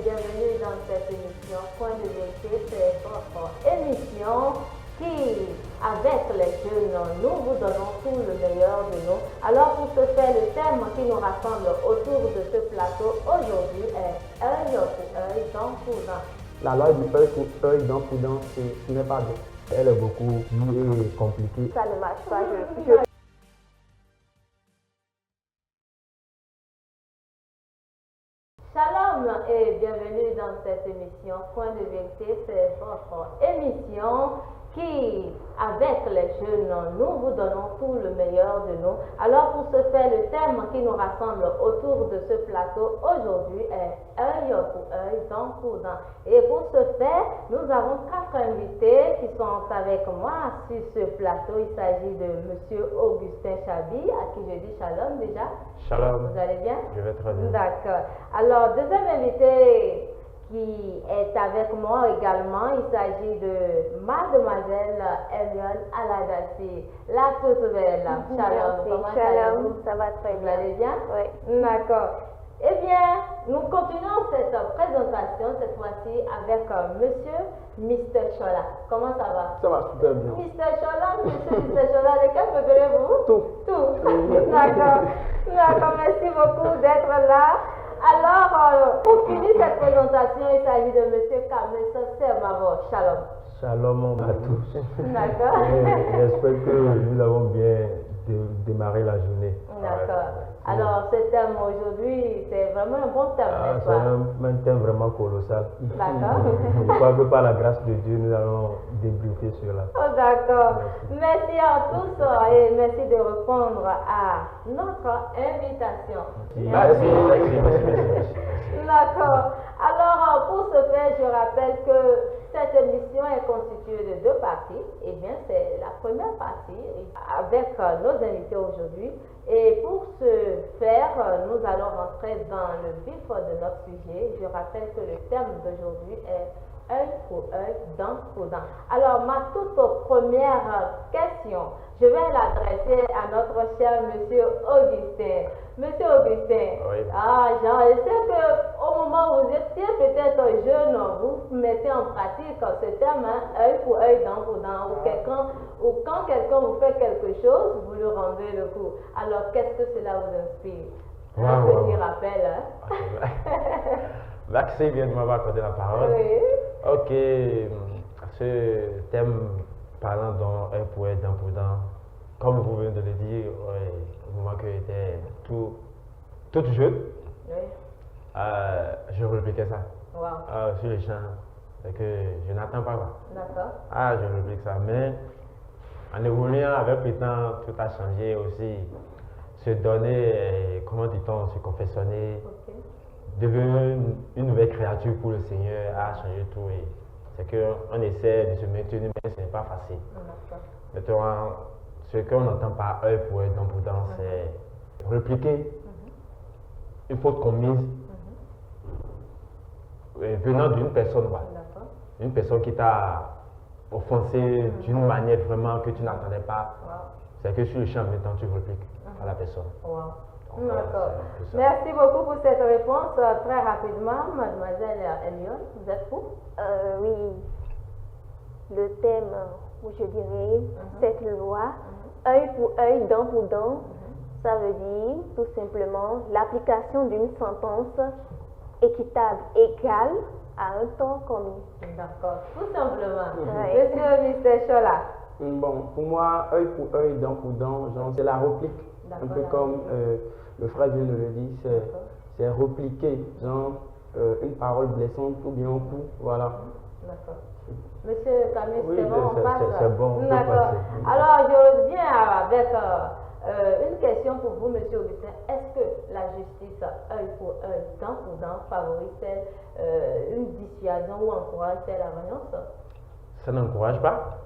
bienvenue dans cette émission Point de vérité. C'est votre émission qui, avec les jeunes, nous vous donnons tout le meilleur de nous. Alors pour ce faire, le thème qui nous rassemble autour de ce plateau aujourd'hui est œil pour œil, dent pour dent. La loi du œil pour œil, dent pour dent, ce n'est pas bien. Elle est beaucoup plus compliquée. Ça ne marche pas. Shalom et bienvenue dans cette émission Point de vérité. C'est votre émission qui, avec les jeunes, nous vous donnons tout le meilleur de nous. Alors pour ce faire, le thème qui nous rassemble autour de ce plateau aujourd'hui est œil pour œil, dent pour dent. Et pour ce faire, nous avons 4 invités qui sont avec moi sur ce plateau. Il s'agit de M. Augustin Chabi, à qui je dis shalom déjà. Shalom. Vous allez bien? Je vais très bien. D'accord. Alors, deuxième invité qui est avec moi également, il s'agit de Mademoiselle Eliane Aladassi, la toute belle. Shalom. Comment Shalom, ça va très Vous bien. allez bien? Oui. D'accord. Eh bien, nous continuons cette présentation, cette fois-ci, avec Monsieur Mr. Chola. Comment ça va? Ça va super bien. Mr. Chola, Monsieur Mr. Chola, lequel préférez-vous? Tout. Tout. D'accord. D'accord, merci beaucoup d'être là. Alors, pour finir cette présentation, il s'agit de M. Kamel Semavo. Shalom. Shalom à tous. D'accord. J'espère que nous avons bien démarré la journée. D'accord. Alors, ce thème aujourd'hui, c'est vraiment un bon thème, n'est-ce C'est pas? un thème vraiment colossal. D'accord. Je crois que par la grâce de Dieu, nous allons débriefer sur la. Oh, d'accord. Merci à tous et merci de répondre à notre invitation. Merci. D'accord. Alors, pour ce faire, je rappelle que cette émission est constituée de 2 parties. Eh bien, c'est la première partie avec nos invités aujourd'hui. Et pour ce faire, nous allons rentrer dans le vif de notre sujet. Je rappelle que le thème d'aujourd'hui est œil pour œil, dent pour dent. Alors, ma toute première question, je vais l'adresser à notre cher Monsieur Augustin. Monsieur Augustin, Oui. Je sais qu'au moment où vous étiez peut-être jeune, vous mettez en pratique ce terme, œil pour œil, dent pour dent, ou quand quelqu'un vous fait quelque chose, vous lui rendez le coup. Alors, qu'est-ce que cela vous inspire? Un petit rappel. Merci bien de m'avoir accordé la parole. Oui. Ok, ce thème parlant d'œil pour œil, dent pour dent, comme vous venez de le dire, au moment que j'étais toute jeune, Oui. je répliquais ça Wow. sur les champs, et que je n'attends pas. D'accord. Je réplique ça, mais en évoluant avec le temps, tout a changé aussi. Se donner, comment dit-on, se confessionner, Ok. devenir une nouvelle créature pour le Seigneur a changé tout. Et c'est qu'on essaie de se maintenir, mais ce n'est pas facile. D'accord. Maintenant, ce qu'on entend par œil pour œil, dent pour dent, c'est répliquer une faute commise venant d'une personne. Voilà. D'accord. Une personne qui t'a offensé d'une manière vraiment que tu n'attendais pas. Wow. C'est que sur le champ, maintenant, tu répliques à la personne. Wow. Donc, voilà, D'accord. c'est un peu ça. Merci beaucoup pour cette réponse. Très rapidement, Mademoiselle Eliane, vous êtes où? Oui. Le thème, je dirais, cette loi, œil pour œil, dent pour dent, ça veut dire tout simplement l'application d'une sentence équitable, égale à un tort commis. D'accord. Tout simplement. Ouais. Monsieur Mr. Chola. Bon, pour moi, œil pour œil, dent pour dent, genre, c'est la réplique. Un peu D'accord, comme le frère vient de le dire, c'est répliquer, genre une parole blessante ou bien un coup, voilà. D'accord. Monsieur Camille, Oui, c'est bon, on passe. c'est bon, on peut D'accord. passer. Alors, je reviens avec une question pour vous, Monsieur Augustin. Est-ce que la justice, œil pour œil, dent pour dent, favorise-t-elle une dissuasion ou encourage-t-elle la vengeance? Ça n'encourage pas.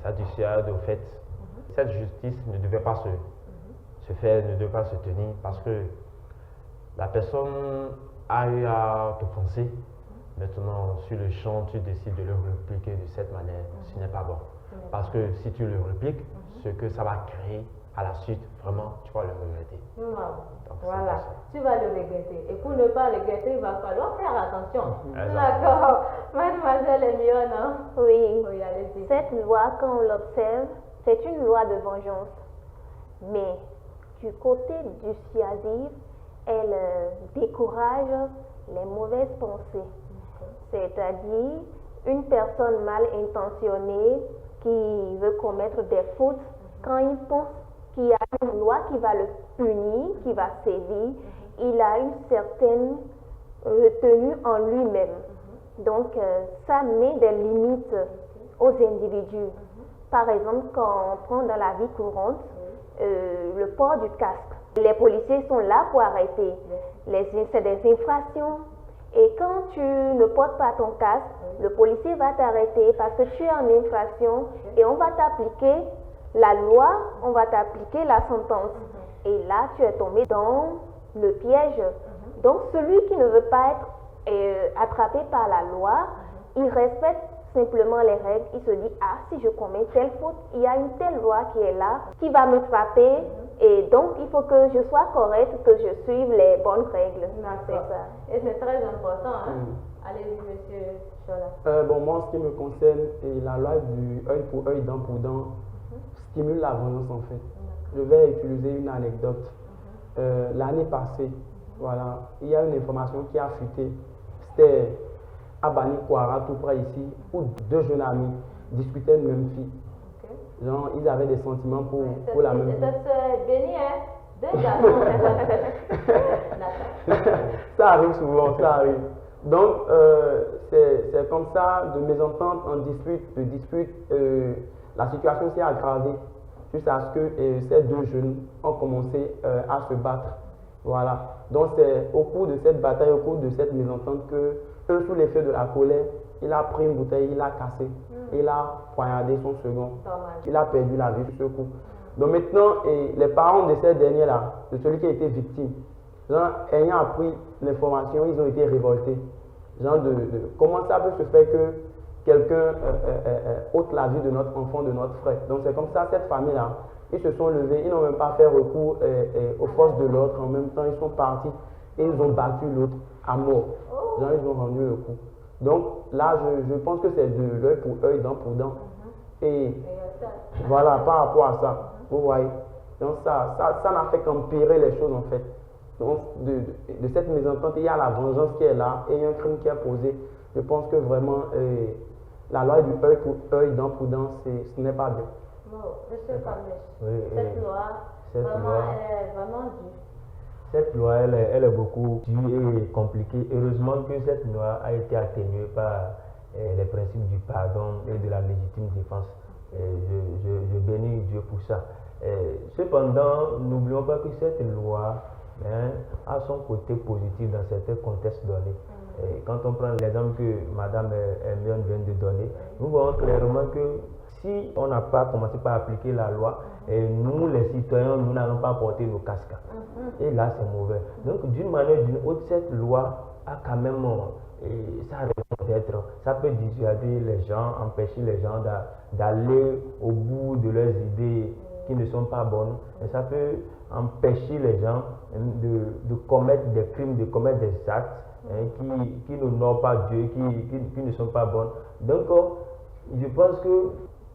Ça dissuade au fait. Cette justice ne devait pas se faire, ne devait pas se tenir parce que la personne a eu à t'offenser. Maintenant, sur le champ, tu décides de le répliquer de cette manière. Ce n'est pas bon. Parce que si tu le répliques, ce que ça va créer, à la suite, vraiment, tu vas le regretter. Wow. Donc, c'est Voilà, ça. tu vas le regretter. Et pour ne pas le regretter, il va falloir faire attention. Exactement. D'accord. Mademoiselle Hermione, hein? Oui, Oui, allez-y. cette loi, quand on l'observe, c'est une loi de vengeance. Mais du côté du dissuasif, elle décourage les mauvaises pensées. C'est-à-dire, une personne mal intentionnée qui veut commettre des fautes, quand il pense qu'il y a une loi qui va le punir, qui va sévir, il a une certaine retenue en lui-même. Donc, ça met des limites aux individus. Par exemple, quand on prend dans la vie courante, le port du casque. Les policiers sont là pour arrêter. C'est des infractions. Et quand tu ne portes pas ton casque, le policier va t'arrêter parce que tu es en infraction et on va t'appliquer la loi, on va t'appliquer la sentence. Et là, tu es tombé dans le piège. Donc, celui qui ne veut pas être attrapé par la loi, il respecte simplement les règles. Il se dit, ah, si je commets telle faute, il y a une telle loi qui est là, qui va me frapper. Et donc, il faut que je sois correcte, que je suive les bonnes règles. C'est ça. Et c'est très important. Hein? Allez-y, monsieur Chola. Bon, moi, en ce qui me concerne, la loi du œil pour œil, dent pour dent, stimule la vengeance en fait. Je vais utiliser une anecdote. L'année passée, voilà, il y a une information qui a fuité. C'était à Bani Kwara, tout près ici, où deux jeunes amis discutaient de même fille. Genre, ils avaient des sentiments pour la même fille. C'est béni, hein? Deux garçons. Ça arrive souvent, ça arrive. Donc, c'est comme ça, de mésentente en dispute, la situation s'est aggravée jusqu'à ce que ces deux jeunes ont commencé à se battre. Voilà. Donc, c'est au cours de cette bataille, au cours de cette mésentente que, sous l'effet de la colère, il a pris une bouteille, il l'a cassée, il a poignardé son second. Il a perdu la vie sur ce coup. Donc maintenant, les parents de ces derniers-là, de celui qui a été victime, genre, ayant appris l'information, ils ont été révoltés. Genre comment ça peut se faire que quelqu'un ôte la vie de notre enfant, de notre frère. Donc c'est comme ça, cette famille-là, ils se sont levés, ils n'ont même pas fait recours aux forces de l'autre. En même temps, ils sont partis et ils ont battu l'autre à mort. Genre, ils ont rendu le coup. Donc là, je pense que c'est de l'œil pour œil, dent pour dent. Et voilà, par rapport à ça, vous voyez. Donc ça n'a fait qu'empirer les choses en fait. Donc de cette mésentente, il y a la vengeance qui est là et il y a un crime qui est posé. Je pense que vraiment, la loi du œil pour œil, dent pour dent, ce n'est pas bien. Non, monsieur Kamesh, Oui, cette loi, cette vraiment, loi. elle est vraiment dure. Cette loi, elle est beaucoup dure et compliquée. Heureusement que cette loi a été atténuée par les principes du pardon et de la légitime défense. Je bénis Dieu pour ça. Cependant, n'oublions pas que cette loi a son côté positif dans certains contextes donnés. Quand on prend l'exemple que Mme Hermione vient de donner, nous voyons clairement que si on n'a pas commencé par appliquer la loi, nous les citoyens, nous n'allons pas porter nos casques. Et là, c'est mauvais. Donc, d'une manière ou d'une autre, cette loi a quand même sa raison d'être. Ça peut dissuader les gens, empêcher les gens d'aller au bout de leurs idées qui ne sont pas bonnes. Et ça peut empêcher les gens de commettre des crimes, de commettre des actes qui n'honorent pas Dieu, qui ne sont pas bonnes. Donc, je pense que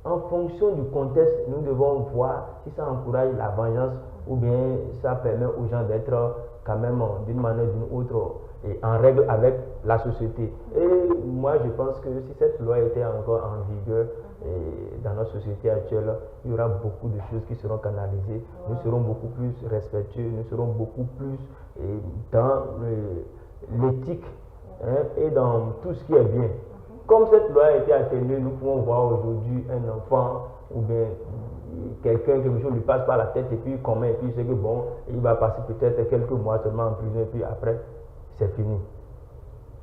en fonction du contexte, nous devons voir si ça encourage la vengeance ou bien ça permet aux gens d'être quand même d'une manière ou d'une autre en règle avec la société. Et moi, je pense que si cette loi était encore en vigueur dans notre société actuelle, il y aura beaucoup de choses qui seront canalisées. Nous serons beaucoup plus respectueux, nous serons beaucoup plus dans l'éthique et dans tout ce qui est bien. Comme cette loi a été atténuée, nous pouvons voir aujourd'hui un enfant ou bien quelqu'un, quelque chose lui passe par la tête et puis il commet, et puis il sait que bon, il va passer peut-être quelques mois seulement en prison et puis après, c'est fini.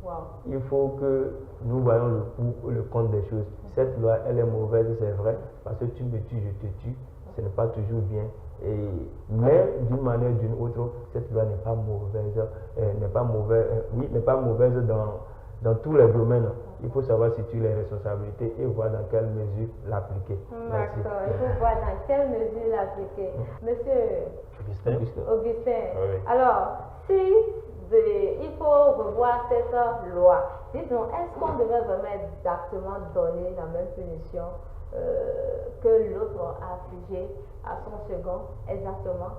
Wow. Il faut que nous voyons le pour le compte des choses. Cette loi, elle est mauvaise, c'est vrai, parce que tu me tues, je te tue, ce n'est pas toujours bien. Mais d'une manière ou d'une autre, cette loi n'est pas mauvaise, n'est pas mauvaise dans tous les domaines, il faut savoir situer les responsabilités et voir dans quelle mesure l'appliquer. Merci. D'accord, il faut voir dans quelle mesure l'appliquer. Monsieur Augustin, Oui. alors, si il faut revoir cette loi, disons, est-ce qu'on devrait vraiment exactement donner la même punition que l'autre a affligée à son second, exactement?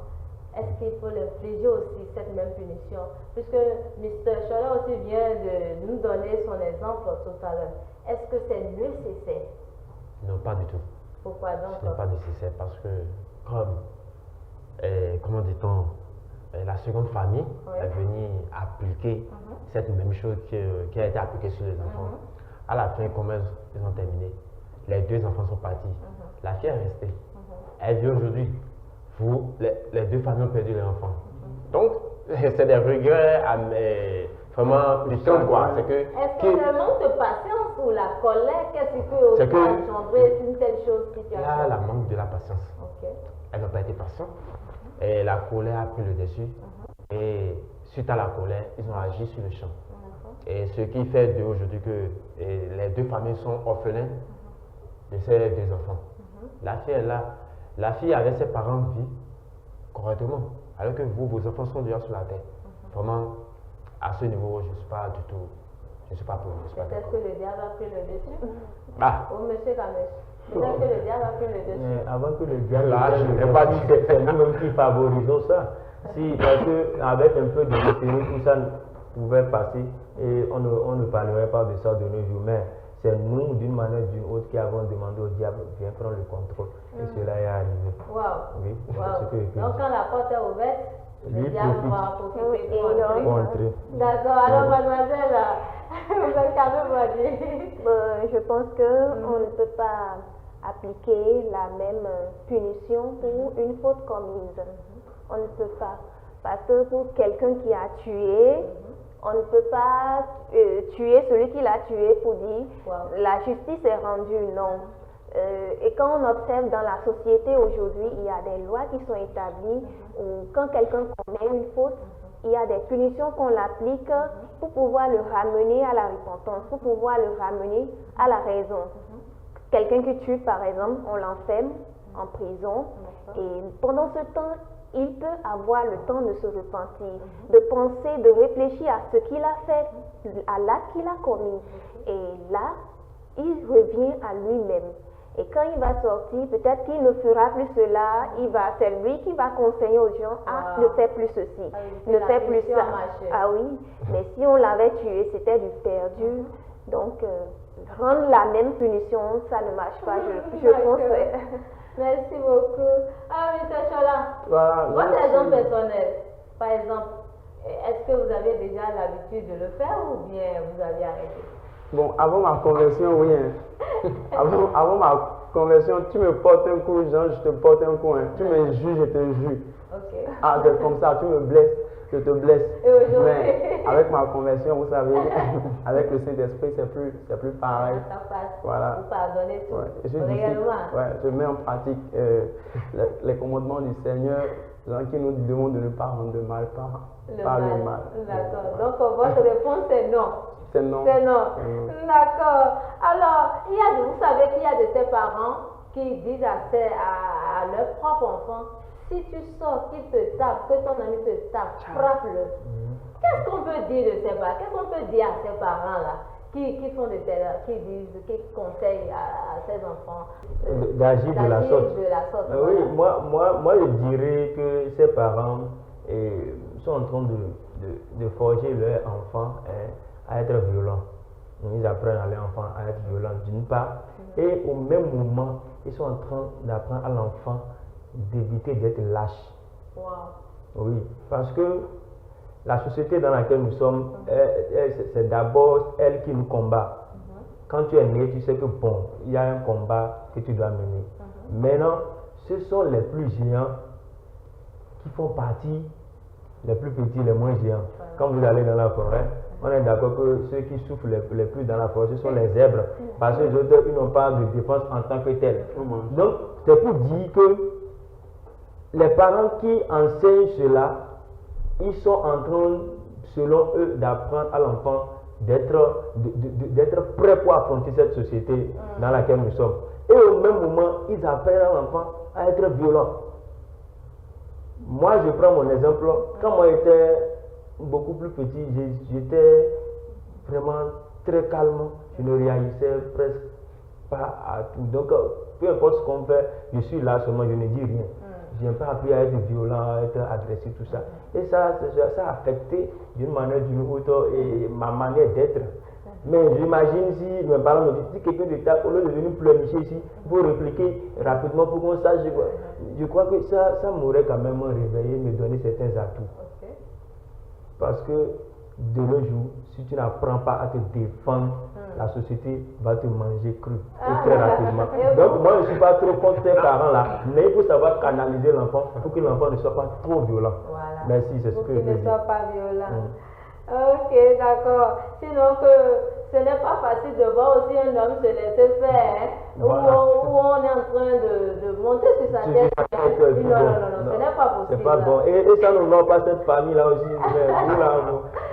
Est-ce qu'il faut l'infliger aussi cette même punition? Puisque Mr. Chola aussi vient de nous donner son exemple tout à l'heure. Est-ce que c'est nécessaire? Non, pas du tout. Pourquoi donc? Ce n'est pas nécessaire parce que, comment dit-on, la seconde famille est venue appliquer cette même chose qui a été appliquée sur les enfants. À la fin, comment ils ont terminé? Les deux enfants sont partis. La fille est restée. Elle vit aujourd'hui. Les deux familles ont perdu leurs enfants. Donc, c'est des regrets vraiment piquants, quoi. Est-ce que le manque de patience ou la colère, qu'est-ce qui peut aussi engendrer une telle chose, situation? Là, la manque de la patience. Ok. Elle n'a pas été patiente. Et la colère a pris le dessus. Et suite à la colère, ils ont agi sur le champ. Et ce qui fait d'aujourd'hui que les deux familles sont orphelines de ces deux enfants. La fille est là. La fille avec ses parents vit correctement. Alors que vous, vos enfants sont déjà sur la terre. Vraiment, à ce niveau, je ne suis pas du tout. Je ne suis pas pour. Peut-être que le diable a pris le dessus. Ah. Ou monsieur Kamesh. Peut-être que le diable a pris le dessus. Mais avant que le diable c'est nous-mêmes qui favorisons ça. Si, parce qu'avec un peu de météo, tout ça pouvait passer et on ne parlerait pas de ça de nos jours. Mais c'est nous, d'une manière ou d'une autre, qui avons demandé au diable, viens prendre le contrôle. Et cela est arrivé. Waouh! Oui, Donc quand la porte est ouverte, le diable va profiter pour entrer. D'accord, alors mademoiselle, vous êtes calme, je pense qu'on ne peut pas appliquer la même punition pour une faute commise. On ne peut pas. Parce que pour quelqu'un qui a tué, on ne peut pas tuer celui qui l'a tué pour dire la justice est rendue, non. Et quand on observe dans la société aujourd'hui, il y a des lois qui sont établies où quand quelqu'un commet une faute, il y a des punitions qu'on l'applique pour pouvoir le ramener à la repentance, pour pouvoir le ramener à la raison. Quelqu'un qui tue, par exemple, on l'enferme en prison et pendant ce temps, il peut avoir le temps de se repentir, de penser, de réfléchir à ce qu'il a fait, à l'acte qu'il a commis. Et là, il revient à lui-même. Et quand il va sortir, peut-être qu'il ne fera plus cela, c'est lui qui va conseiller aux gens, ne fais plus ceci, ne fais plus ça. Ah oui, mais si on l'avait tué, c'était du perdu. Donc, rendre la même punition, ça ne marche pas, je pense. Merci beaucoup. Ah, M. Chola, voilà, votre exemple personnel, par exemple, est-ce que vous avez déjà l'habitude de le faire ou bien vous avez arrêté? Bon, avant ma conversion, oui. Hein. Avant ma conversion, tu me portes un coup, Jean, je te porte un coup. Hein. Tu me juges, je te juge. Okay. Ah, c'est comme ça, tu me blesses, je te blesse. Mais avec ma conversion, vous savez, avec le Saint-Esprit, c'est plus pareil. Ça passe. Voilà. Vous pardonnez tout. Ouais. Je mets en pratique les commandements du Seigneur, qui nous demandent de ne pas rendre de mal par le mal. D'accord. Donc, votre réponse est non. C'est non. C'est non. D'accord. Alors, vous savez qu'il y a de ces parents qui disent à leur propre enfant, si tu sors, qu'il te tape, que ton ami te tape, frappe-le. Qu'est-ce qu'on peut dire de ces parents? Qu'est-ce qu'on peut dire à ces parents-là qui conseillent à ces enfants d'agir de la sorte? Oui, moi je dirais que ces parents sont en train de forger leurs enfants à être violents. Ils apprennent à leurs enfants à être violents d'une part, et au même moment, ils sont en train d'apprendre à l'enfant d'éviter d'être lâche. Wow. Oui, parce que la société dans laquelle nous sommes, c'est d'abord elle qui nous combat. Quand tu es né, tu sais que bon, il y a un combat que tu dois mener. Maintenant, ce sont les plus géants qui font partie, les plus petits, les moins géants. Quand vous allez dans la forêt, on est d'accord que ceux qui souffrent les plus dans la forêt, ce sont les zèbres. Parce que les autres, ils n'ont pas de défense en tant que tels. Donc, c'est pour dire que les parents qui enseignent cela, ils sont en train, selon eux, d'apprendre à l'enfant d'être prêt pour affronter cette société dans laquelle nous sommes. Et au même moment, ils apprennent à l'enfant à être violent. Moi, je prends mon exemple. Quand moi j'étais beaucoup plus petit, j'étais vraiment très calme. Je ne réagissais presque pas à tout. Donc, peu importe ce qu'on fait, je suis là seulement, je ne dis rien. Je n'ai pas appris à être violent, à être agressif, tout ça. Et ça a affecté d'une manière ou d'une autre et ma manière d'être. Mais j'imagine si mes parents me disent, si quelqu'un de tape, au lieu de venir pleurnicher ici, il faut répliquer rapidement pour qu'on sache. Je crois que ça m'aurait quand même réveillé, me donner certains atouts. Parce que de nos jours, si tu n'apprends pas à te défendre, la société va te manger cru et très rapidement. Donc moi je ne suis pas trop contre ces parents-là, mais il faut savoir canaliser l'enfant pour que l'enfant ne soit pas trop violent. Voilà. Merci, c'est ce que je veux dire. Pour qu'il ne soit pas violent. Ok, d'accord. Sinon que ce n'est pas facile de voir aussi un homme se laisser faire, voilà. où on est en train de monter sur sa tête. Non, ce n'est pas possible. C'est pas bon. Et ça ne va pas cette famille-là aussi.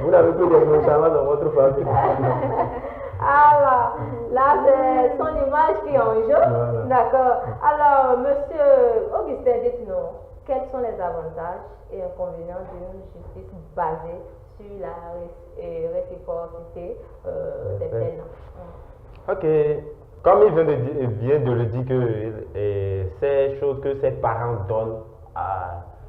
Vous n'avez plus de nonchalance dans votre famille. Alors, là, c'est son image qui est en jeu. Voilà. D'accord. Alors, monsieur Augustin, dites-nous, quels sont les avantages et inconvénients d'une justice basée sur la réciprocité des peines? Ok. Comme il vient de le dire que ces choses que ces parents donnent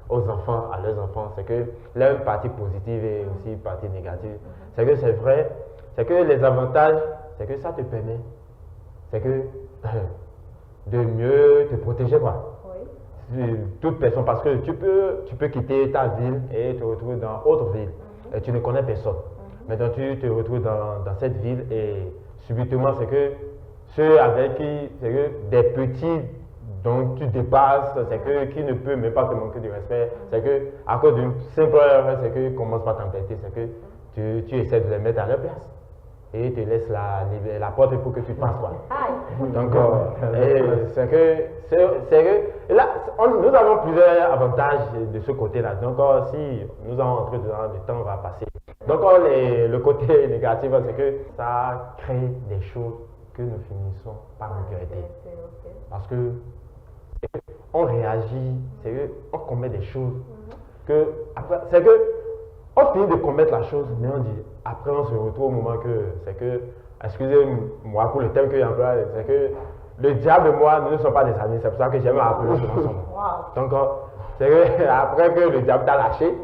aux enfants, à leurs enfants, c'est que là, une partie positive et aussi une partie négative. C'est que c'est vrai. C'est que les avantages, c'est que ça te permet, c'est que de mieux te protéger, quoi. Oui. Toute personne, parce que tu peux quitter ta ville et te retrouver dans autre ville et tu ne connais personne. Maintenant tu te retrouves dans cette ville et subitement c'est que ceux avec qui, c'est que des petits dont tu dépasses, c'est que qui ne peut même pas te manquer de respect, c'est que à cause d'une simple erreur, c'est que commence par t'embêter, c'est que tu essaies de les mettre à leur place. Et te laisse la porte pour que tu passes, quoi. Donc, c'est que là, nous avons plusieurs avantages de ce côté-là. Donc, si nous allons entrer dedans, le temps va passer. Donc, le côté négatif, c'est que ça crée des choses que nous finissons par regretter. Parce que on réagit, on commet des choses que après, c'est que on finit de commettre la chose, mais on dit, après on se retrouve au moment que, c'est que, excusez-moi pour le thème que j'emploie, c'est que le diable et moi, nous ne sommes pas des amis, c'est pour ça que j'aime appeler ce ensemble. Donc, c'est que après que le diable t'a lâché,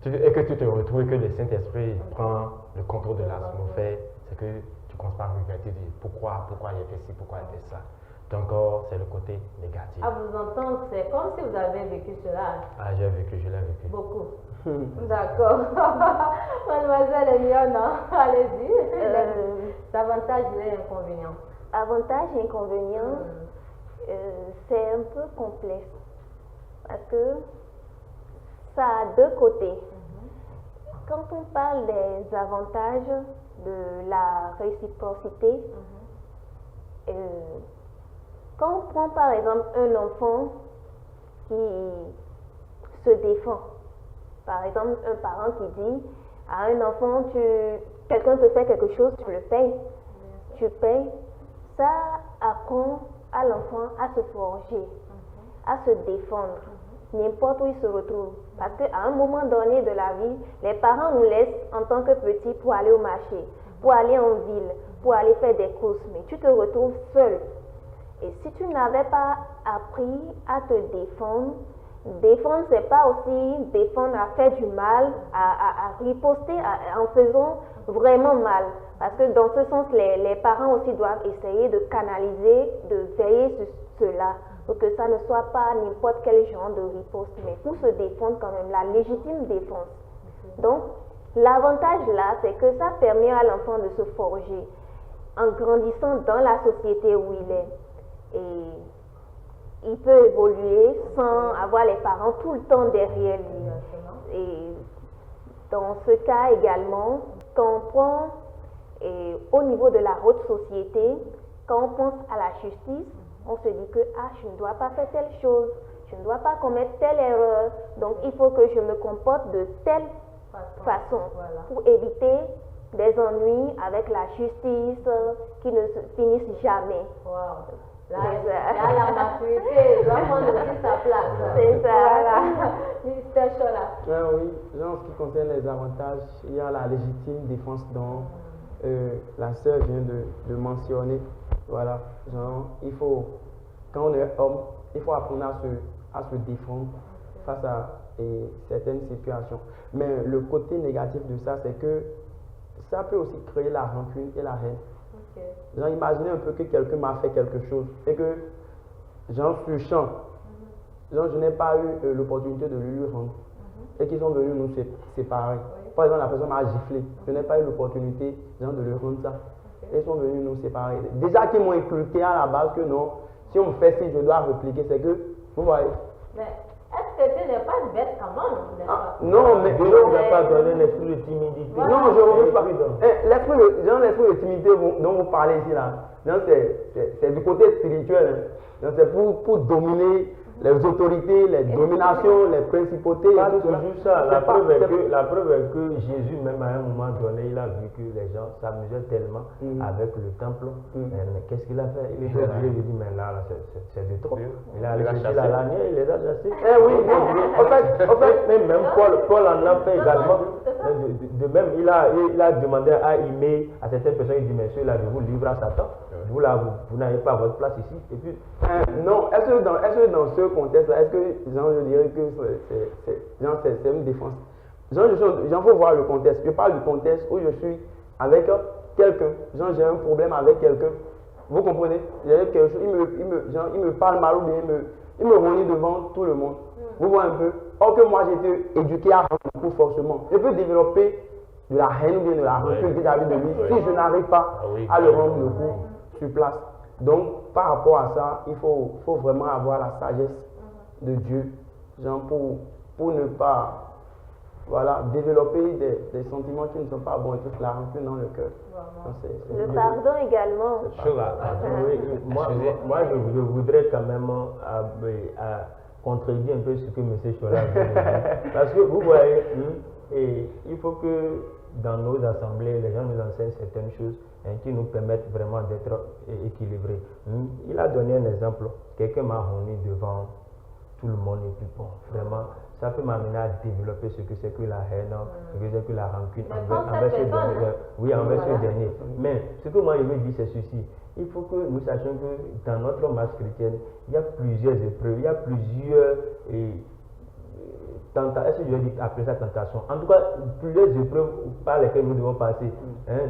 et que tu te retrouves et que le Saint-Esprit prend le contrôle de l'atmosphère, c'est que tu commences par regretter, pourquoi j'ai fait ci, pourquoi j'ai fait ça. Donc, c'est le côté négatif. À vous entendre, c'est comme si vous avez vécu cela. Ah, j'ai vécu, je l'ai vécu. Beaucoup. D'accord. Mademoiselle Eliane, allez-y. Avantages et inconvénients. Avantages et inconvénients, c'est un peu complexe. Parce que ça a deux côtés. Quand on parle des avantages de la réciprocité, quand on prend par exemple un enfant qui se défend, par exemple un parent qui dit à un enfant, quelqu'un te fait quelque chose, tu le payes, tu payes, ça apprend à l'enfant à se forger, à se défendre, n'importe où il se retrouve. Parce qu'à un moment donné de la vie, les parents nous laissent en tant que petits pour aller au marché, pour aller en ville, pour aller faire des courses, mais tu te retrouves seul. Et si tu n'avais pas appris à te défendre, défendre, c'est pas aussi défendre à faire du mal, à riposter en faisant vraiment mal. Parce que dans ce sens, les parents aussi doivent essayer de canaliser, de veiller sur cela, pour que ça ne soit pas n'importe quel genre de riposte, mais pour se défendre quand même, la légitime défense. Donc, l'avantage là, c'est que ça permet à l'enfant de se forger en grandissant dans la société où il est. Et il peut évoluer sans avoir les parents tout le temps derrière lui. Et dans ce cas également, quand on prend au niveau de la haute société, quand on pense à la justice, on se dit que je ne dois pas faire telle chose, je ne dois pas commettre telle erreur, donc il faut que je me comporte de telle façon pour éviter des ennuis avec la justice qui ne se finissent jamais. Wow. Là, C'est ça. là, la maturité doit prendre aussi sa place. C'est ça. Voilà. Ministère Chola. Oui, genre, en ce qui concerne les avantages, il y a la légitime défense dont la sœur vient de mentionner. Voilà, genre, il faut, quand on est homme, il faut apprendre à se défendre face à certaines situations. Mais le côté négatif de ça, c'est que ça peut aussi créer la rancune et la haine. Ok. Genre, imaginez un peu que quelqu'un m'a fait quelque chose et que, genre, sur champ, genre, je n'ai pas eu l'opportunité de lui rendre et qu'ils sont venus nous séparer. Par exemple, la personne m'a giflé, je n'ai pas eu l'opportunité, genre, de lui rendre ça. Et ils sont venus nous séparer. Déjà qu'ils m'ont inculqué à la base que non, si on me fait ci, je dois répliquer, c'est que, vous voyez. Mais est-ce que tu n'es pas bête quand même, n'est-ce pas? Non, mais Dieu ne nous a pas donné l'esprit de timidité. Voilà. non, je ne refuse pas. Prudent. L'esprit de timidité dont vous parlez ici, là, c'est du côté spirituel. Hein. Donc, c'est pour dominer les autorités, les dominations, les principautés. Pas et tout cela. toujours ça. C'est La pas- preuve, c'est- la preuve est que Jésus, même à un moment donné, il a vu que les gens s'amusaient tellement avec le temple. Mais qu'est-ce qu'il a fait? Il est obligé de dire, mais là c'est de trop. Il a allé chercher la lanière, il les a chassés. oui, en fait, Même Paul en a fait également. De même, il a demandé à Imé, à certaines personnes, il dit, mais ceux-là, je vous livre à Satan. Vous, là, vous n'avez pas votre place ici. Et puis, non, est-ce que dans ce contexte-là, est-ce que, genre, je dirais que c'est une défense? Genre, faut voir le contexte. Je parle du contexte où je suis avec quelqu'un. Genre, j'ai un problème avec quelqu'un. Vous comprenez? J'ai quelque chose, il me parle mal ou bien il me renie devant tout le monde. Vous voyez un peu? Or que moi, j'ai été éduqué à rendre le coup forcément. Je peux développer de la haine ou bien de la rancune vis-à-vis de lui si je n'arrive pas à le rendre le coup sur place. Donc, par rapport à ça, il faut vraiment avoir la sagesse de Dieu, genre pour ne pas développer des sentiments qui ne sont pas bons et toute la rancune dans le cœur. Donc, Le pardon également. Chola. oui, moi je voudrais quand même contredire un peu ce que M. Chola vient de dire. Parce que vous voyez, et il faut que dans nos assemblées, les gens nous enseignent certaines choses qui nous permettent vraiment d'être équilibrés. Il a donné un exemple. Quelqu'un m'a renié devant tout le monde et puis bon, vraiment, ça peut m'amener à développer ce que c'est que la haine, ce que c'est que la rancune envers ce dernier. Oui, envers ce dernier. Mais ce que moi je veux dire, c'est ceci. Il faut que nous sachions que dans notre marche chrétienne, il y a plusieurs épreuves, il y a plusieurs tentations. Est-ce que je vais appeler ça tentation? En tout cas, plusieurs épreuves par lesquelles nous devons passer.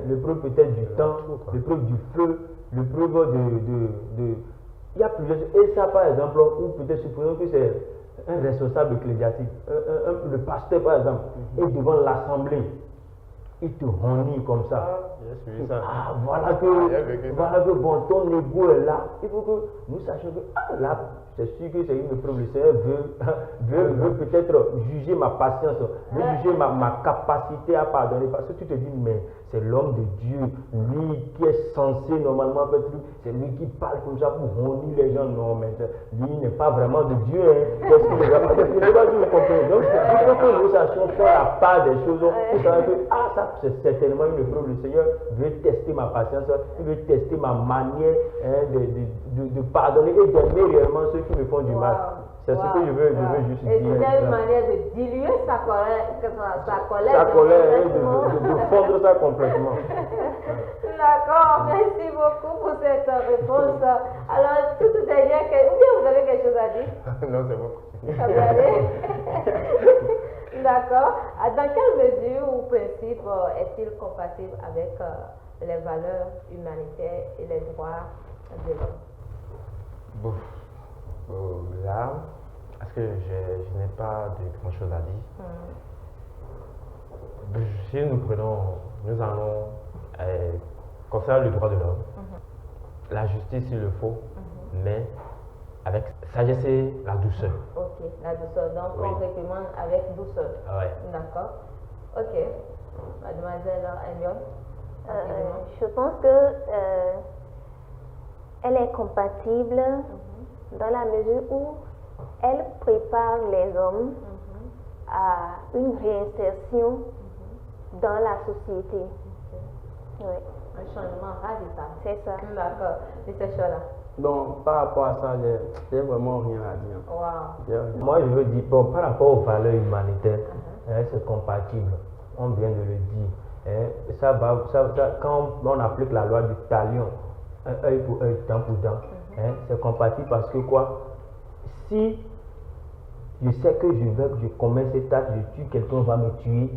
L'épreuve peut-être du temps, l'épreuve du feu, l'épreuve de il y a plusieurs. Et ça, par exemple, ou peut-être supposons que c'est un responsable ecclésiastique, le pasteur, par exemple, est devant l'assemblée. Il te renie comme ça. Voilà que bon, ton ego est là. Il faut que nous sachions que là, c'est sûr que c'est une épreuve. Le Seigneur veut peut-être juger ma patience, veut juger ma capacité à pardonner. Parce que tu te dis, mais c'est l'homme de Dieu, lui qui est censé normalement faire truc, c'est lui qui parle comme ça pour renier les gens. Non, mais lui n'est pas vraiment de Dieu. Qu'est-ce qu'il va faire? Je ne sais pas si vous comprenez. Donc, il faut que nous sachions faire la part des choses pour savoir que, ça c'est certainement une épreuve. Le Seigneur veut tester ma patience, il veut tester ma manière de pardonner et d'aimer réellement ceux qui me font du mal. C'est ce que je veux juste dire. Et c'est une manière de diluer sa colère. Sa colère et de fondre ça complètement. D'accord, merci beaucoup pour cette réponse. Alors, toute dernière, ou bien vous avez quelque chose à dire? Non, c'est bon. Ça peut aller. D'accord. Dans quelle mesure ou principe est-il compatible avec les valeurs humanitaires et les droits de l'homme? Là, parce que je n'ai pas de grand chose à dire. Si nous allons concernant le droit de l'homme, la justice il le faut, mais avec sagesse et la douceur. Ok, la douceur. Donc on réprimande avec douceur. Ouais. D'accord. Ok. Mademoiselle Elion. Je pense que elle est compatible dans la mesure où elle prépare les hommes à une réinsertion dans la société. Oui, Un changement radical. c'est ça. D'accord. Et c'est Chola. Donc, par rapport à ça, j'ai vraiment rien à dire. Wow. J'ai rien. Moi, je veux dire, bon, par rapport aux valeurs humanitaires, c'est compatible. On vient de le dire. Quand on applique la loi du talion, un œil pour œil, dent pour dent, c'est compatible parce que quoi? Si je sais que je commets cet acte, je tue quelqu'un, on va me tuer,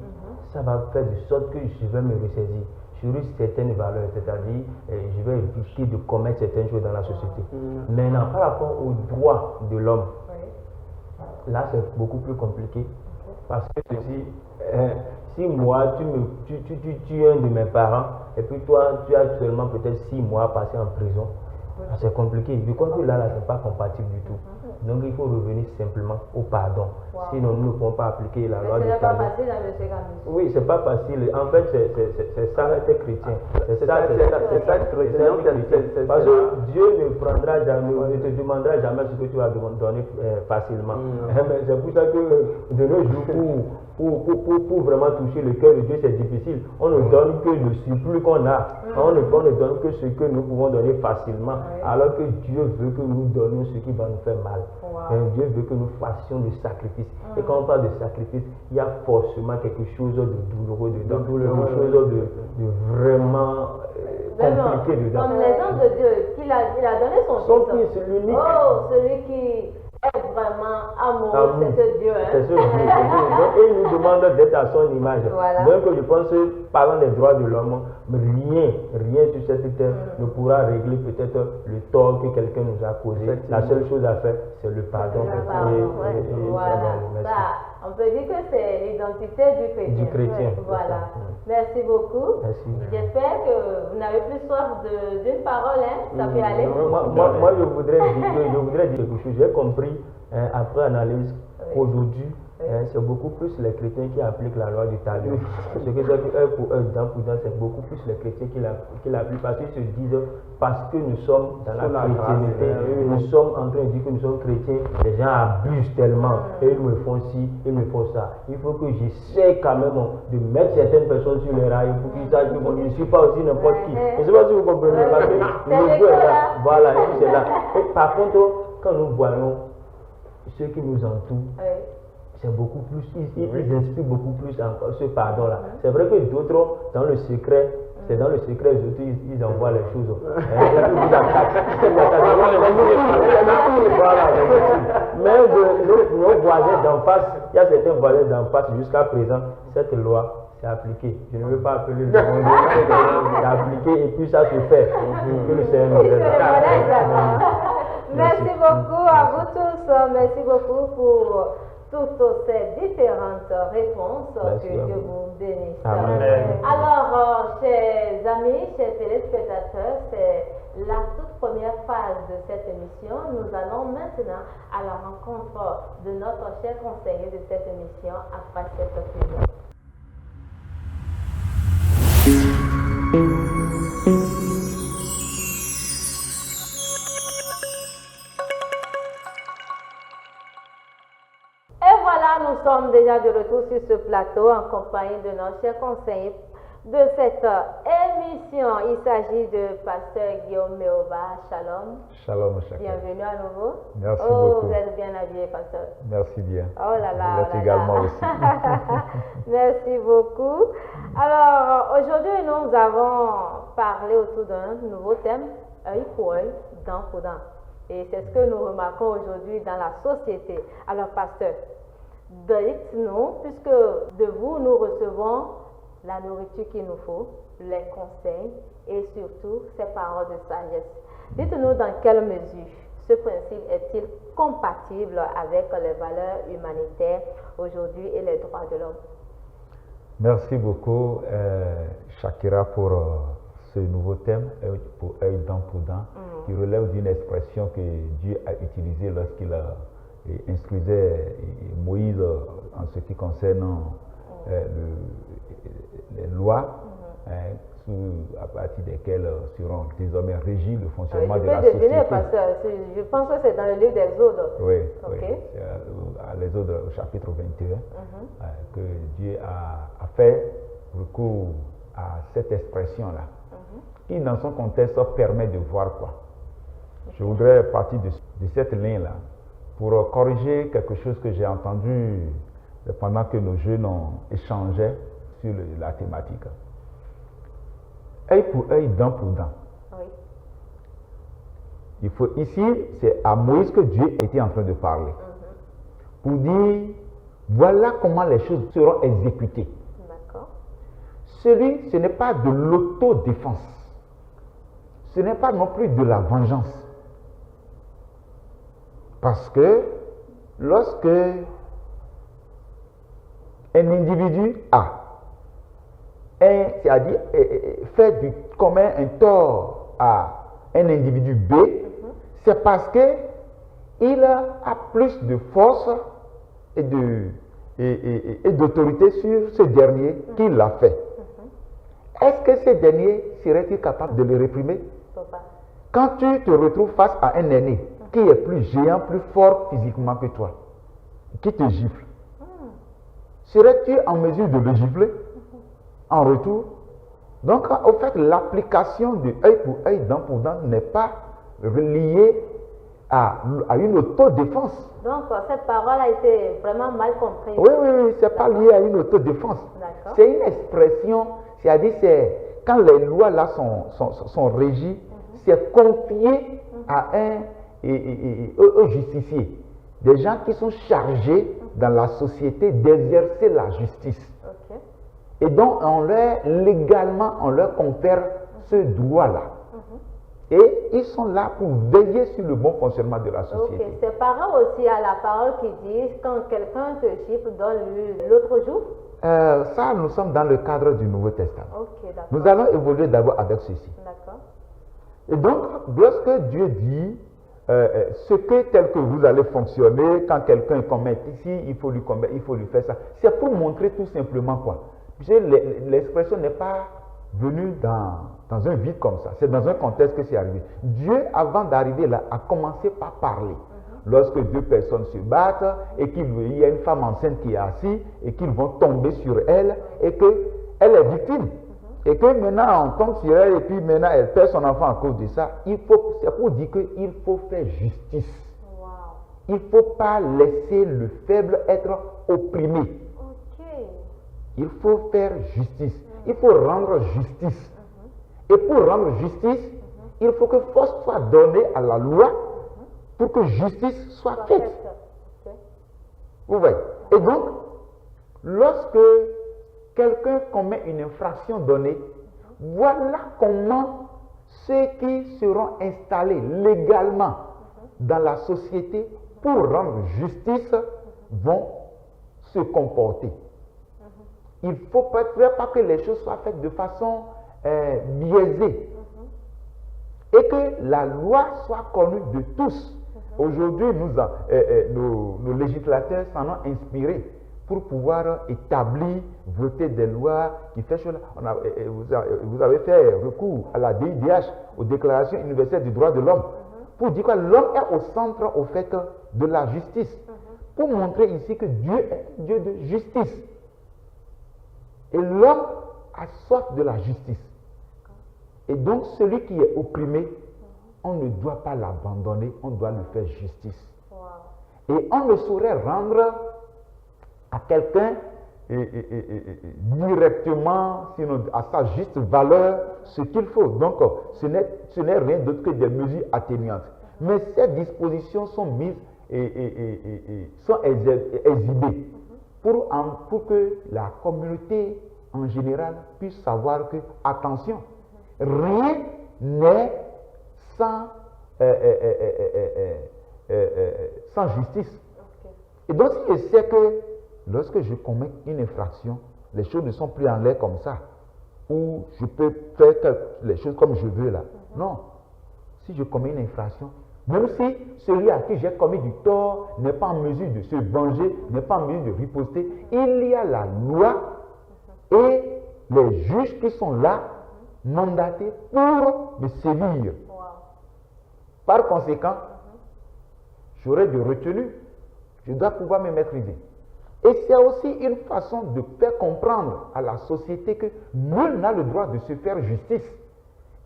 ça va faire de sorte que je vais me ressaisir sur certaines valeurs, c'est-à-dire je vais éviter de commettre certaines choses dans la société. Maintenant, par rapport aux droits de l'homme, là c'est beaucoup plus compliqué parce que si moi tu tues un de mes parents et puis toi tu as seulement peut-être 6 mois passé en prison, c'est compliqué. Je crois que là c'est pas compatible du tout. Donc il faut revenir simplement au pardon. Sinon nous ne pouvons pas appliquer la loi du c'est pas pardon. facile, M. Gamis. Oui, c'est pas facile. En fait, c'est ça être chrétien. C'est ça chrétien. Parce que Dieu ne prendra jamais, ne te demandera jamais ce que tu vas donner facilement. Mais c'est pour ça que de nos jours, pour vraiment toucher le cœur de Dieu, c'est difficile. On ne donne que le surplus qu'on a. On ne donne que ce que nous pouvons donner facilement. Alors que Dieu veut que nous donnions ce qui va nous faire mal. Dieu veut que nous fassions des sacrifices. Et quand on parle de sacrifice, il y a forcément quelque chose de douloureux dedans. Quelque chose de vraiment compliqué dedans. Comme l'exemple de Dieu, il a donné son fils, l'unique. Oh, celui qui est vraiment amoureux, c'est ce Dieu. C'est ce Dieu. Et il nous demande d'être à son image. Voilà. Donc je pense que parlant des droits de l'homme, rien sur cette terre ne pourra régler peut-être le tort que quelqu'un nous a causé. La seule chose à faire, c'est le pardon. On peut dire que c'est l'identité du chrétien. Voilà. Merci beaucoup. Merci. J'espère que vous n'avez plus soif d'une parole. Ça peut aller. Moi, je voudrais dire quelque chose. J'ai compris, après analyse, qu'aujourd'hui, c'est beaucoup plus les chrétiens qui appliquent la loi du talion. Ce que c'est que œil pour œil, dent pour dent, c'est beaucoup plus les chrétiens qui l'appliquent parce qu'ils se disent, parce que nous sommes dans la chrétienté, nous sommes en train de dire que nous sommes chrétiens, les gens abusent tellement et ils me font ci, ils me font ça. Il faut que j'essaie quand même de mettre certaines personnes sur les rails pour qu'ils sachent que je ne suis pas aussi n'importe qui. Je ne sais pas si vous comprenez, parce que le jeu est là. Voilà, et puis c'est là. Et par contre, quand nous voyons ceux qui nous entourent, c'est beaucoup plus, ils inspirent beaucoup plus encore ce pardon-là. C'est vrai que d'autres, dans le secret, c'est dans le secret, ils envoient les choses. Mais nos voisins d'en face, il y a certains voisins d'en face jusqu'à présent, cette loi, c'est appliqué. Je ne veux pas appeler le nom, c'est appliqué et puis ça se fait. Que le Seigneur nous aide. Merci beaucoup à vous tous. Merci beaucoup pour toutes ces différentes réponses. Que Dieu vous bénisse. Amen. Alors, chers amis, chers téléspectateurs, c'est la toute première phase de cette émission. Nous allons maintenant à la rencontre de notre cher conseiller de cette émission après cette pub. Nous sommes déjà de retour sur ce plateau en compagnie de notre cher conseiller de cette émission. Il s'agit de Pasteur Guillaume Méova. Shalom. Shalom, chacun. Bienvenue à nouveau. Merci beaucoup. Vous êtes bien habillé, Pasteur. Merci bien. Oh là là. Vous êtes également aussi. Merci beaucoup. Alors, aujourd'hui, nous avons parlé autour d'un nouveau thème, œil pour œil, dent pour dent. Et c'est ce que nous remarquons aujourd'hui dans la société. Alors, Pasteur, dites-nous, puisque de vous, nous recevons la nourriture qu'il nous faut, les conseils et surtout ces paroles de sagesse. Dites-nous dans quelle mesure ce principe est-il compatible avec les valeurs humanitaires aujourd'hui et les droits de l'homme? Merci beaucoup, Shakira, pour ce nouveau thème, œil pour œil, dent pour dent, qui relève d'une expression que Dieu a utilisée lorsqu'il a instruisait Moïse en ce qui concerne les lois, à partir desquelles seront désormais régis le fonctionnement de la société. Je pense que c'est dans le livre d'Exode. Oui, c'est à l'Exode au chapitre 21 que Dieu a fait recours à cette expression-là, qui dans son contexte permet de voir quoi. Je voudrais partir de cette ligne-là pour corriger quelque chose que j'ai entendu pendant que nos jeunes ont échangé sur la thématique. Œil pour œil, dent pour dent. Oui. Il faut, ici, c'est à Moïse que Dieu était en train de parler. Pour dire, voilà comment les choses seront exécutées. D'accord. Ce n'est pas de l'autodéfense. Ce n'est pas non plus de la vengeance. Parce que lorsque un individu c'est-à-dire fait du commun un tort à un individu B, c'est parce que il a plus de force et d'autorité sur ce dernier qui l'a fait. Est-ce que ce dernier serait-il capable de le réprimer? Quand tu te retrouves face à un aîné qui est plus géant, plus fort physiquement que toi, qui te gifle, serais-tu en mesure de le gifler en retour? Donc, au fait, l'application de œil pour œil, dent pour dent n'est pas liée à une autodéfense. Donc, cette parole a été vraiment mal comprise. Oui, c'est pas lié à une autodéfense. C'est une expression, c'est-à-dire, quand les lois là sont régies, c'est confié à un justicier. Des gens qui sont chargés dans la société d'exercer la justice. Et donc, légalement, on leur confère ce droit-là. Et ils sont là pour veiller sur le bon fonctionnement de la société. C'est pareil aussi à la parole qui dit quand quelqu'un te gifle, donne-lui l'autre jour. Ça, nous sommes dans le cadre du Nouveau Testament. Nous allons évoluer d'abord avec ceci. Et donc, lorsque Dieu dit ce que tel que vous allez fonctionner, quand quelqu'un commet ici, il faut lui faire ça, c'est pour montrer tout simplement quoi. L'expression n'est pas venue dans un vide comme ça, c'est dans un contexte que c'est arrivé. Dieu, avant d'arriver là, a commencé par parler. Lorsque deux personnes se battent et qu'il y a une femme enceinte qui est assise et qu'ils vont tomber sur elle et qu'elle est victime. Et que maintenant on tombe sur elle et puis maintenant elle perd son enfant à cause de ça, c'est pour dire qu'il faut faire justice. Il ne faut pas laisser le faible être opprimé. Il faut faire justice. Il faut rendre justice. Et pour rendre justice, il faut que force soit donnée à la loi pour que justice soit faite. Vous voyez? Et donc, lorsque quelqu'un commet une infraction donnée, voilà comment ceux qui seront installés légalement dans la société pour rendre justice vont se comporter. Il ne faut pas que les choses soient faites de façon biaisée et que la loi soit connue de tous. Aujourd'hui, nos législateurs s'en ont inspiré pour pouvoir établir, voter des lois qui fait cela. Vous avez fait recours à la DIDH, aux déclarations universelles des droits de l'homme, pour dire que l'homme est au centre, au fait, de la justice. Pour montrer ici que Dieu est Dieu de justice. Et l'homme a soif de la justice. Et donc, celui qui est opprimé, on ne doit pas l'abandonner, on doit lui faire justice. Et on ne saurait rendre à quelqu'un directement, sinon à sa juste valeur, ce qu'il faut. Donc, ce n'est rien d'autre que des mesures atténuantes. Mais ces dispositions sont mises sont exhibées pour que la communauté en général puisse savoir que, attention, rien n'est sans justice. Et donc, si je sais que lorsque je commets une infraction, les choses ne sont plus en l'air comme ça, ou je peux faire les choses comme je veux là. Non. Si je commets une infraction, même si celui à qui j'ai commis du tort n'est pas en mesure de se venger, n'est pas en mesure de riposter, il y a la loi et les juges qui sont là, mandatés pour me sévir. Par conséquent, j'aurai de retenue, je dois pouvoir me maîtriser. Et c'est aussi une façon de faire comprendre à la société que nul n'a le droit de se faire justice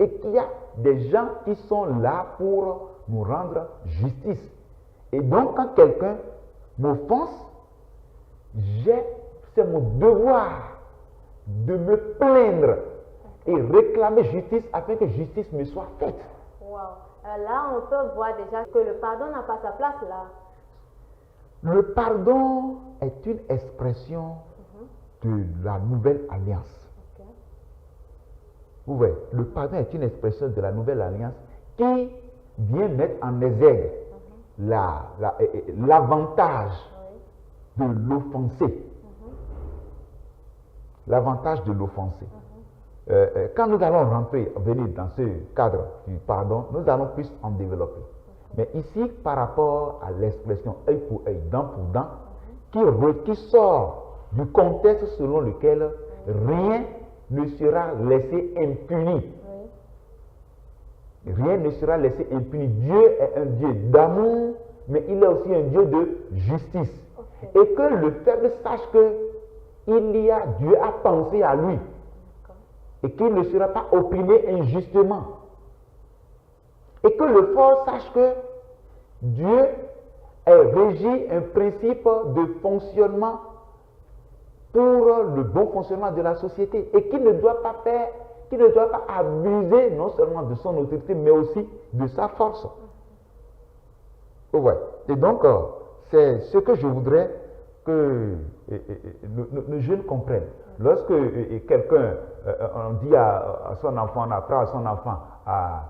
et qu'il y a des gens qui sont là pour nous rendre justice. Et donc, quand quelqu'un m'offense, c'est mon devoir de me plaindre et réclamer justice afin que justice me soit faite. Wow. Là, on peut voir déjà que le pardon n'a pas sa place là. Le pardon est une expression de la nouvelle alliance. Okay. Vous voyez, le pardon est une expression de la nouvelle alliance qui vient mettre en exergue l'avantage de l'offensé. L'avantage de l'offensé. Quand nous allons venir dans ce cadre du pardon, nous allons plus en développer. Mais ici, par rapport à l'expression œil pour œil, dent pour dent, qui sort du contexte selon lequel rien ne sera laissé impuni. Rien ne sera laissé impuni. Dieu est un Dieu d'amour, mais il est aussi un Dieu de justice. Et que le faible sache que Dieu a pensé à lui. Et qu'il ne sera pas opprimé injustement. Et que le fort sache que Dieu est régi un principe de fonctionnement pour le bon fonctionnement de la société et qu'il ne doit pas abuser non seulement de son autorité mais aussi de sa force. Ouais. Et donc, c'est ce que je voudrais que nos jeunes comprennent. Lorsque quelqu'un, on dit à son enfant, on apprend à son enfant à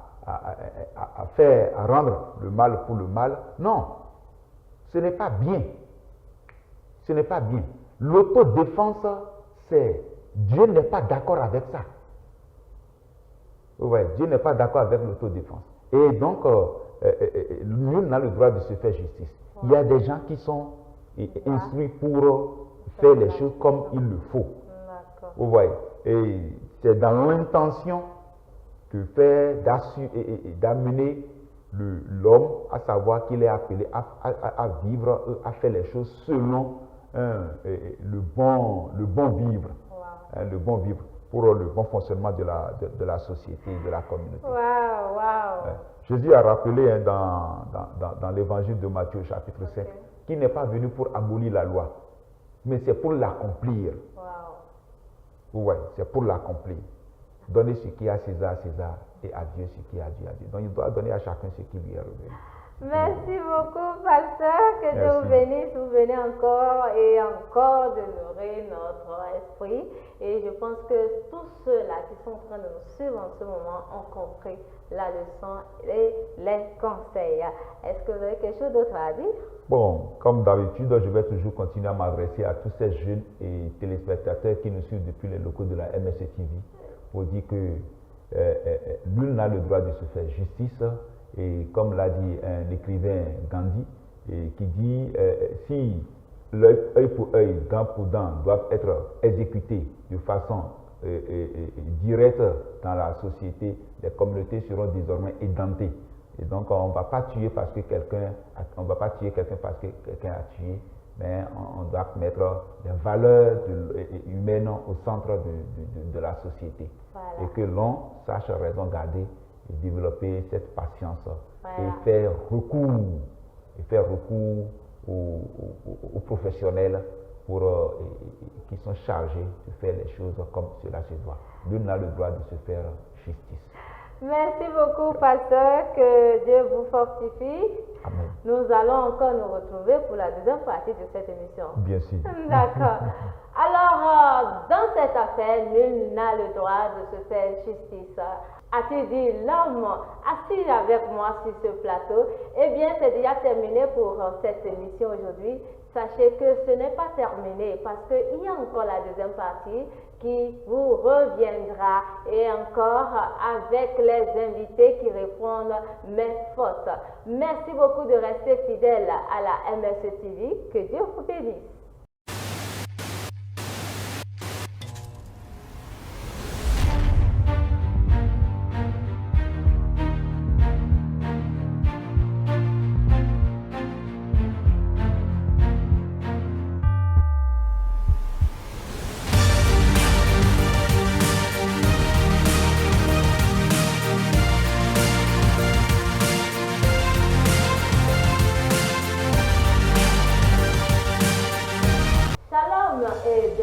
rendre le mal pour le mal, non, ce n'est pas bien. Ce n'est pas bien. L'autodéfense, Dieu n'est pas d'accord avec ça. Ouais, Dieu n'est pas d'accord avec l'autodéfense. Et donc, nul n'a le droit de se faire justice. Il y a des gens qui sont instruits pour faire les choses comme il le faut. Vous voyez, et c'est dans l'intention d'amener l'homme à savoir qu'il est appelé à vivre, à faire les choses selon le bon vivre. Wow. Le bon vivre pour le bon fonctionnement de la société et de la communauté. Wow, wow. Jésus a rappelé dans l'évangile de Matthieu chapitre 5 qu'il n'est pas venu pour abolir la loi, mais c'est pour l'accomplir. Wow. Oui, c'est pour l'accomplir. Donner ce qui est à César, et à Dieu ce qui est à Dieu, à Dieu. Donc il doit donner à chacun ce qui lui est revenu. Merci beaucoup, pasteur. Que Dieu vous bénisse. Vous venez encore et encore de nourrir notre esprit. Et je pense que tous ceux-là qui sont en train de nous suivre en ce moment ont compris la leçon et les conseils. Est-ce que vous avez quelque chose d'autre à dire? Bon, comme d'habitude, je vais toujours continuer à m'adresser à tous ces jeunes et téléspectateurs qui nous suivent depuis les locaux de la MSC TV pour dire que nul n'a le droit de se faire justice. Et comme l'a dit un écrivain Gandhi, qui dit si l'œil pour œil, dent pour dent doivent être exécutés de façon directe dans la société, les communautés seront désormais édentées. Et donc on ne va pas tuer parce que quelqu'un a tué, mais on doit mettre les valeurs humaines au centre de la société. Voilà. Et que l'on sache raison garder et développer cette patience. Voilà. Et faire recours aux professionnels qui sont chargés de faire les choses comme cela se doit. Nul n'a le droit de se faire justice. Merci beaucoup, pasteur. Que Dieu vous fortifie. Amen. Nous allons encore nous retrouver pour la deuxième partie de cette émission. Bien sûr. D'accord. Alors, dans cette affaire, nul n'a le droit de se faire justice. A-t-il dit l'homme assis avec moi sur ce plateau? Eh bien, c'est déjà terminé pour cette émission aujourd'hui. Sachez que ce n'est pas terminé parce qu'il y a encore la deuxième partie qui vous reviendra et encore avec les invités qui répondent mes fautes. Merci beaucoup de rester fidèle à la MSC TV. Que Dieu vous bénisse.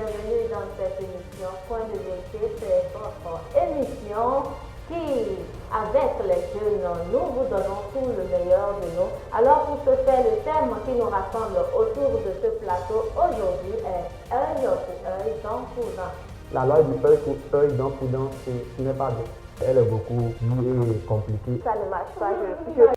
bienvenue dans cette émission Point de vérité. C'est votre émission qui, avec les jeunes, nous vous donnons tout le meilleur de nous. Alors pour ce faire, le thème qui nous rassemble autour de ce plateau aujourd'hui est œil pour œil, dent pour dent. La loi du œil pour œil, dent pour dent, ce n'est pas bien. Elle est beaucoup plus compliquée. Ça ne marche pas, je